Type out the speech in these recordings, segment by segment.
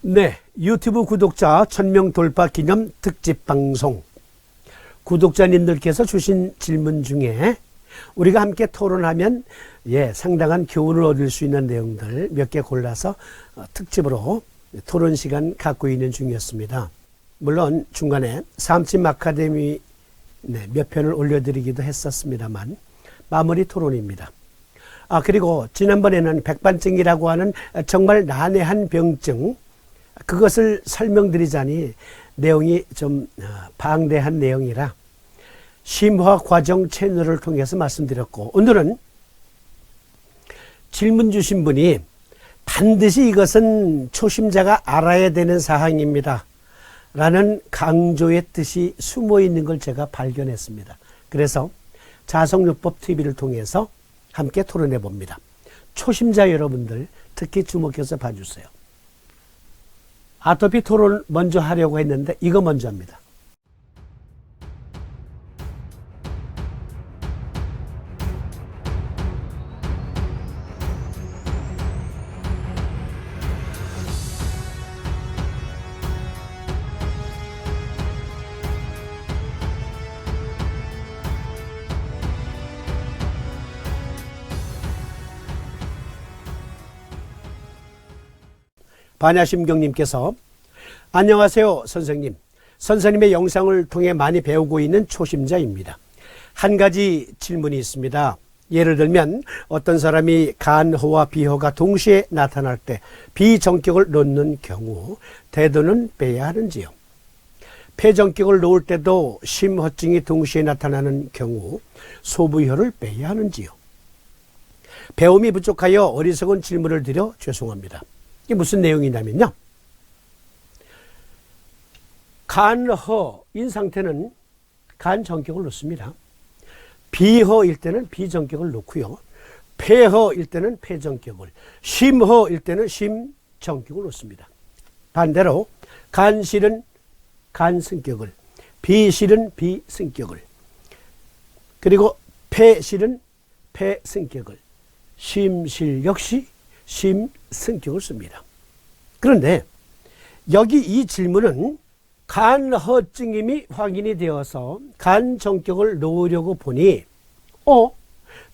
네, 유튜브 구독자 1000명 돌파 기념 특집 방송. 구독자님들께서 주신 질문 중에 우리가 함께 토론하면 상당한 교훈을 얻을 수 있는 내용들 몇 개 골라서 특집으로 토론 시간 갖고 있는 중이었습니다. 물론 중간에 삼침 아카데미 몇 편을 올려드리기도 했었습니다만 마무리 토론입니다. 그리고 지난번에는 백반증이라고 하는 정말 난해한 병증, 그것을 설명드리자니 내용이 좀 방대한 내용이라 심화 과정 채널을 통해서 말씀드렸고, 오늘은 질문 주신 분이 반드시 이것은 초심자가 알아야 되는 사항입니다 라는 강조의 뜻이 숨어 있는 걸 제가 발견했습니다. 그래서 자성요법 TV를 통해서 함께 토론해 봅니다. 초심자 여러분들 특히 주목해서 봐주세요. 아토피 토론 먼저 하려고 했는데 이거 먼저 합니다. 반야심경님께서 안녕하세요 선생님. 선생님의 영상을 통해 많이 배우고 있는 초심자입니다. 한 가지 질문이 있습니다. 예를 들면 어떤 사람이 간호와 비호가 동시에 나타날 때 비정격을 놓는 경우 대도는 빼야 하는지요? 폐정격을 놓을 때도 심허증이 동시에 나타나는 경우 소부효를 빼야 하는지요? 배움이 부족하여 어리석은 질문을 드려 죄송합니다. 이게 무슨 내용이냐면요, 간허인 상태는 간정격을 놓습니다. 비허일 때는 비정격을 놓고요, 폐허일 때는 폐정격을, 심허일 때는 심정격을 놓습니다. 반대로 간실은 간승격을, 비실은 비승격을, 그리고 폐실은 폐승격을, 심실 역시 심승격을 씁니다. 그런데 여기 이 질문은 간허증임이 확인이 되어서 간정격을 놓으려고 보니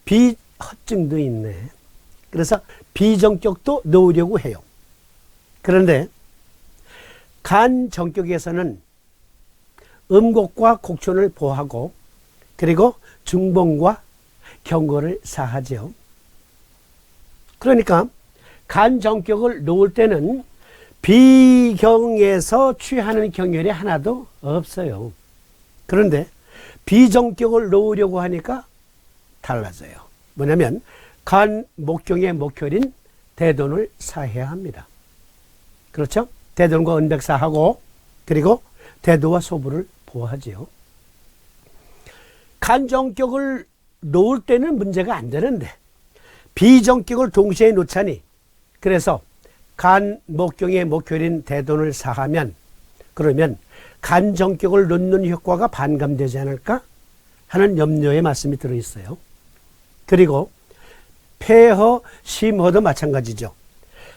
비허증도 있네. 그래서 비정격도 놓으려고 해요. 그런데 간정격에서는 음곡과 곡촌을 보하고 그리고 중봉과 경고를 사하죠. 그러니까 간정격을 놓을 때는 비경에서 취하는 경혈이 하나도 없어요. 그런데 비정격을 놓으려고 하니까 달라져요. 뭐냐면 간 목경의 목혈인 대돈을 사해야 합니다. 그렇죠? 대돈과 은백사하고 그리고 대도와 소부를 보하지요. 간정격을 놓을 때는 문제가 안 되는데 비정격을 동시에 놓자니, 그래서 간 목경의 목혈인 대돈을 사하면 그러면 간정격을 놓는 효과가 반감되지 않을까 하는 염려의 말씀이 들어있어요. 그리고 폐허, 심허도 마찬가지죠.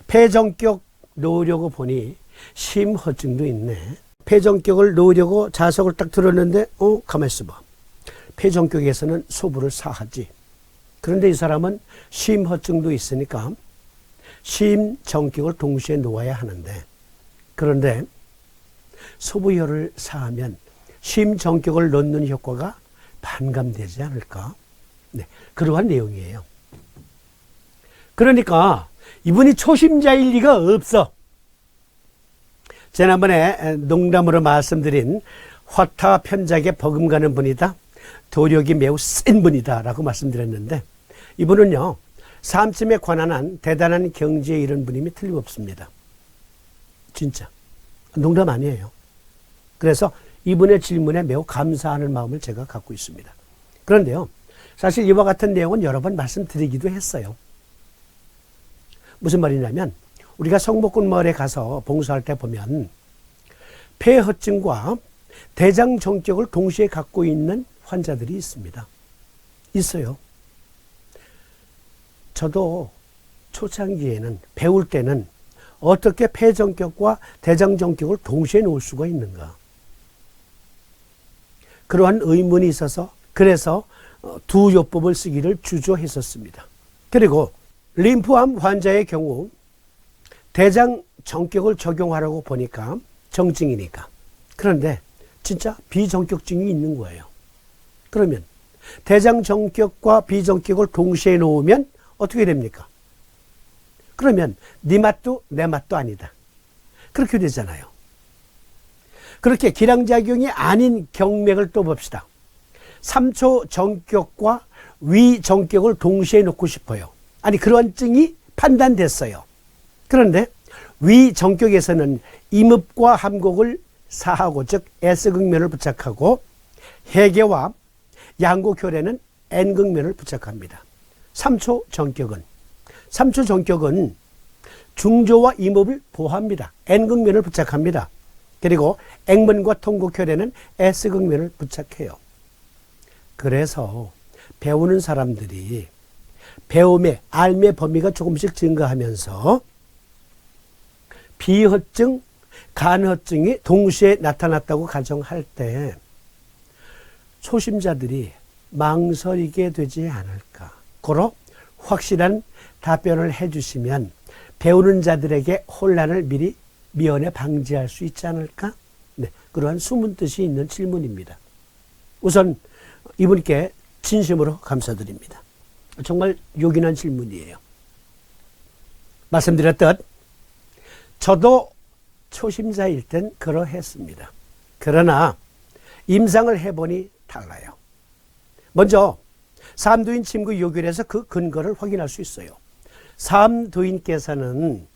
폐정격 놓으려고 보니 심허증도 있네. 폐정격을 놓으려고 자석을 딱 들었는데 가만히 있어봐. 폐정격에서는 소부를 사하지. 그런데 이 사람은 심허증도 있으니까 심정격을 동시에 놓아야 하는데, 그런데 소부효를 사하면 심정격을 놓는 효과가 반감되지 않을까? 그러한 내용이에요. 그러니까 이분이 초심자일 리가 없어. 지난번에 농담으로 말씀드린 화타 편작에 버금가는 분이다, 도력이 매우 센 분이다 라고 말씀드렸는데, 이분은요 삼침에 관한한 대단한 경지에 이른 분임이 틀림없습니다. 진짜 농담 아니에요. 그래서 이분의 질문에 매우 감사하는 마음을 제가 갖고 있습니다. 그런데요, 사실 이와 같은 내용은 여러 번 말씀드리기도 했어요. 무슨 말이냐면 우리가 성목군 마을에 가서 봉사할 때 보면 폐허증과 대장정격을 동시에 갖고 있는 환자들이 있습니다. 있어요. 저도 초창기에는 배울 때는 어떻게 폐정격과 대장정격을 동시에 놓을 수가 있는가? 그러한 의문이 있어서 그래서 두 요법을 쓰기를 주저했었습니다. 그리고 림프암 환자의 경우 대장 정격을 적용하라고 보니까 정증이니까. 그런데 진짜 비정격증이 있는 거예요. 그러면 대장 정격과 비정격을 동시에 놓으면 어떻게 됩니까? 그러면 네 맛도 내 맛도 아니다. 그렇게 되잖아요. 그렇게 기량작용이 아닌 경맥을 또 봅시다. 3초 정격과 위정격을 동시에 놓고 싶어요. 아니 그런 증이 판단됐어요. 그런데 위정격에서는 임읍과 함곡을 사하고 즉 S극면을 부착하고 해계와 양곡혈에는 N극면을 부착합니다. 3초 정격은 중조와 임읍을 보호합니다. N극면을 부착합니다. 그리고 액면과 통곡혈에는 S극면을 부착해요. 그래서 배우는 사람들이 배움의 알의 범위가 조금씩 증가하면서 비허증, 간허증이 동시에 나타났다고 가정할 때 초심자들이 망설이게 되지 않을까. 고로 확실한 답변을 해주시면 배우는 자들에게 혼란을 미리 미연에 방지할 수 있지 않을까? 네, 그러한 숨은 뜻이 있는 질문입니다. 우선 이분께 진심으로 감사드립니다. 정말 요긴한 질문이에요. 말씀드렸듯 저도 초심자일 땐 그러했습니다. 그러나 임상을 해보니 달라요. 먼저 삼두인 침구 요결에서 그 근거를 확인할 수 있어요. 삼두인께서는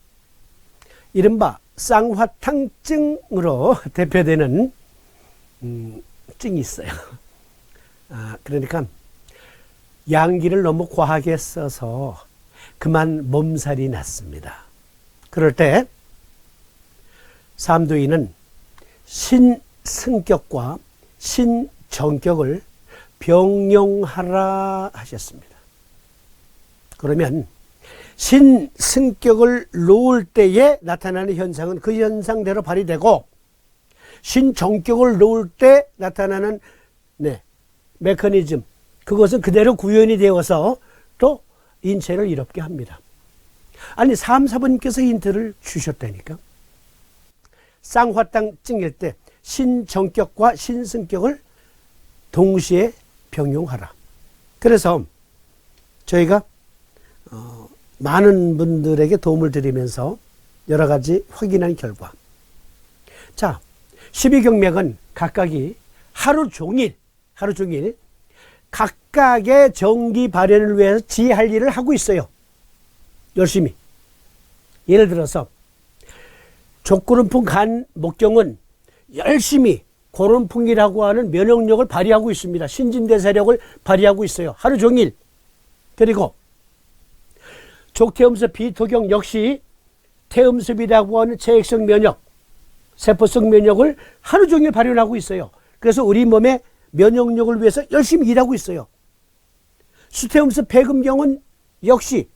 이른바 쌍화탕증으로 대표되는 증이 있어요. 그러니까 양기를 너무 과하게 써서 그만 몸살이 났습니다. 그럴 때 삼두인은 신승격과 신정격을 병용하라 하셨습니다. 그러면 신승격을 놓을 때에 나타나는 현상은 그 현상대로 발휘되고 신정격을 놓을 때 나타나는 메커니즘 그것은 그대로 구현이 되어서 또 인체를 이롭게 합니다. 아니 삼사부님께서 힌트를 주셨다니까. 쌍화땅 찡일 때 신정격과 신승격을 동시에 병용하라. 그래서 저희가 많은 분들에게 도움을 드리면서 여러 가지 확인한 결과, 자 12경맥은 각각이 하루 종일 각각의 정기 발현을 위해서 지할 일을 하고 있어요. 열심히. 예를 들어서 족구름풍 간 목경은 열심히 고름풍이라고 하는 면역력을 발휘하고 있습니다. 신진대사력을 발휘하고 있어요. 하루 종일. 그리고 족태음습 비토경 역시 태음습이라고 하는 체액성 면역, 세포성 면역을 하루 종일 발현하고 있어요. 그래서 우리 몸의 면역력을 위해서 열심히 일하고 있어요. 수태음습 폐금경은 역시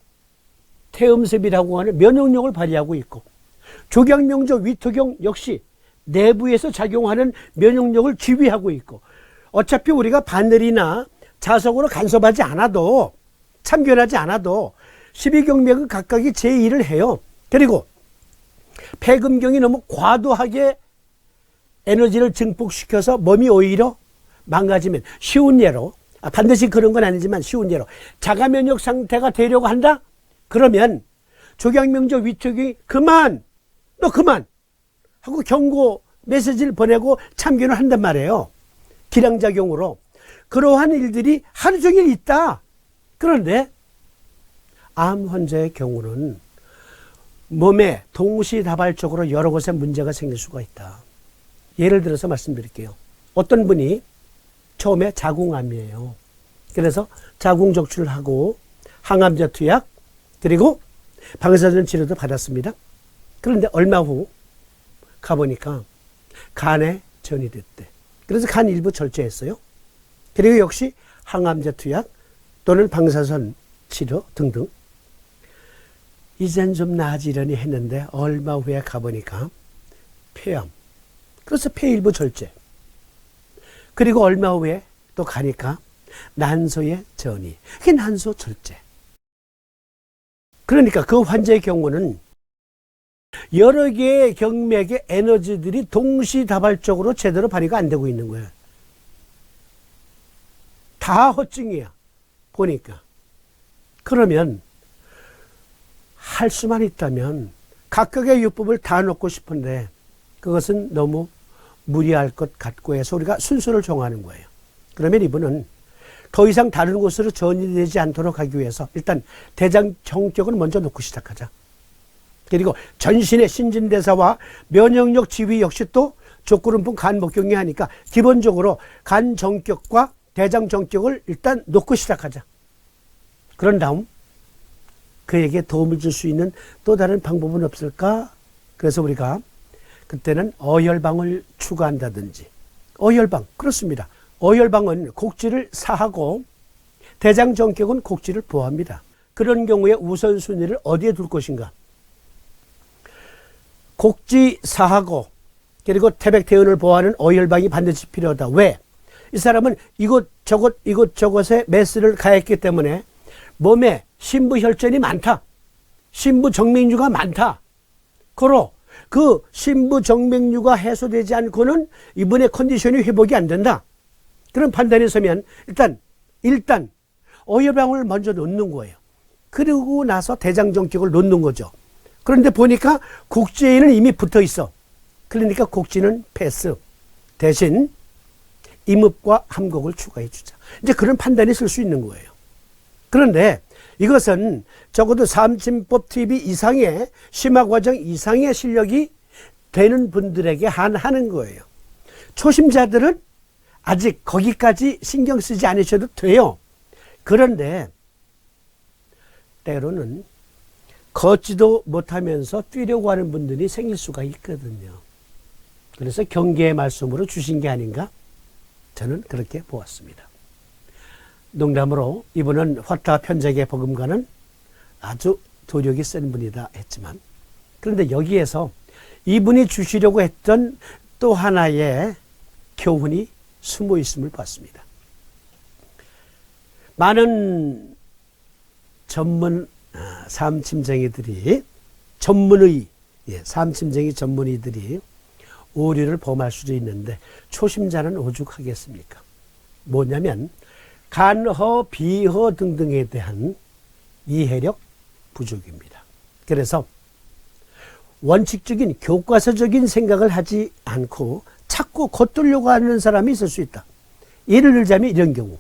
태음습이라고 하는 면역력을 발휘하고 있고, 족양명조 위토경 역시 내부에서 작용하는 면역력을 지휘하고 있고, 어차피 우리가 바늘이나 자석으로 간섭하지 않아도, 참견하지 않아도 12경맥은 각각이 제 일을 해요. 그리고 폐금경이 너무 과도하게 에너지를 증폭시켜서 몸이 오히려 망가지면, 쉬운 예로, 반드시 그런 건 아니지만 쉬운 예로 자가면역 상태가 되려고 한다? 그러면 족양명조 위토경이 너 그만 하고 경고 메시지를 보내고 참견을 한단 말이에요. 기량작용으로. 그러한 일들이 하루 종일 있다. 그런데 암 환자의 경우는 몸에 동시다발적으로 여러 곳에 문제가 생길 수가 있다. 예를 들어서 말씀드릴게요. 어떤 분이 처음에 자궁암이에요. 그래서 자궁 적출을 하고 항암제 투약 그리고 방사선 치료도 받았습니다. 그런데 얼마 후 가보니까 간에 전이 됐대. 그래서 간 일부 절제했어요. 그리고 역시 항암제 투약 또는 방사선 치료 등등. 이젠 좀 나아지려니 했는데 얼마 후에 가보니까 폐암. 그래서 폐일부 절제. 그리고 얼마 후에 또 가니까 난소의 전이. 그게 난소 절제. 그러니까 그 환자의 경우는 여러 개의 경맥의 에너지들이 동시다발적으로 제대로 발휘가 안 되고 있는 거예요. 다 허증이야. 보니까. 그러면 할 수만 있다면 각각의 요법을 다 넣고 싶은데 그것은 너무 무리할 것 같고 해서 우리가 순서를 정하는 거예요. 그러면 이분은 더 이상 다른 곳으로 전이되지 않도록 하기 위해서 일단 대장 정격을 먼저 놓고 시작하자. 그리고 전신의 신진대사와 면역력 지휘 역시 또 족구름풍 간목경이 하니까 기본적으로 간 정격과 대장 정격을 일단 놓고 시작하자. 그런 다음 그에게 도움을 줄 수 있는 또 다른 방법은 없을까? 그래서 우리가 그때는 어혈방을 추가한다든지. 어혈방, 그렇습니다. 어혈방은 곡지를 사하고 대장 정격은 곡지를 보호합니다. 그런 경우에 우선순위를 어디에 둘 것인가? 곡지 사하고 그리고 태백태운을 보호하는 어혈방이 반드시 필요하다. 왜? 이 사람은 이것저것에 메스를 가했기 때문에 몸에 신부혈전이 많다. 신부정맥류가 많다. 그로 그 신부정맥류가 해소되지 않고는 이분의 컨디션이 회복이 안 된다. 그런 판단이 서면 일단 어혈방을 먼저 놓는 거예요. 그리고 나서 대장정격을 놓는 거죠. 그런데 보니까 곡지에는 이미 붙어 있어. 그러니까 곡지는 패스. 대신 임읍과 함곡을 추가해 주자. 이제 그런 판단이 쓸 수 있는 거예요. 그런데 이것은 적어도 삼침법 TV 이상의 심화과정 이상의 실력이 되는 분들에게 한하는 거예요. 초심자들은 아직 거기까지 신경 쓰지 않으셔도 돼요. 그런데 때로는 걷지도 못하면서 뛰려고 하는 분들이 생길 수가 있거든요. 그래서 경계의 말씀으로 주신 게 아닌가? 저는 그렇게 보았습니다. 농담으로 이분은 화타 편작의 버금가는 아주 도력이 센 분이다 했지만 그런데 여기에서 이분이 주시려고 했던 또 하나의 교훈이 숨어 있음을 봤습니다. 많은 전문 삼침쟁이들이 삼침쟁이 전문의들이 오류를 범할 수도 있는데 초심자는 오죽하겠습니까? 뭐냐면 간허, 비허 등등에 대한 이해력 부족입니다. 그래서 원칙적인 교과서적인 생각을 하지 않고 자꾸 겉돌려고 하는 사람이 있을 수 있다. 예를 들자면 이런 경우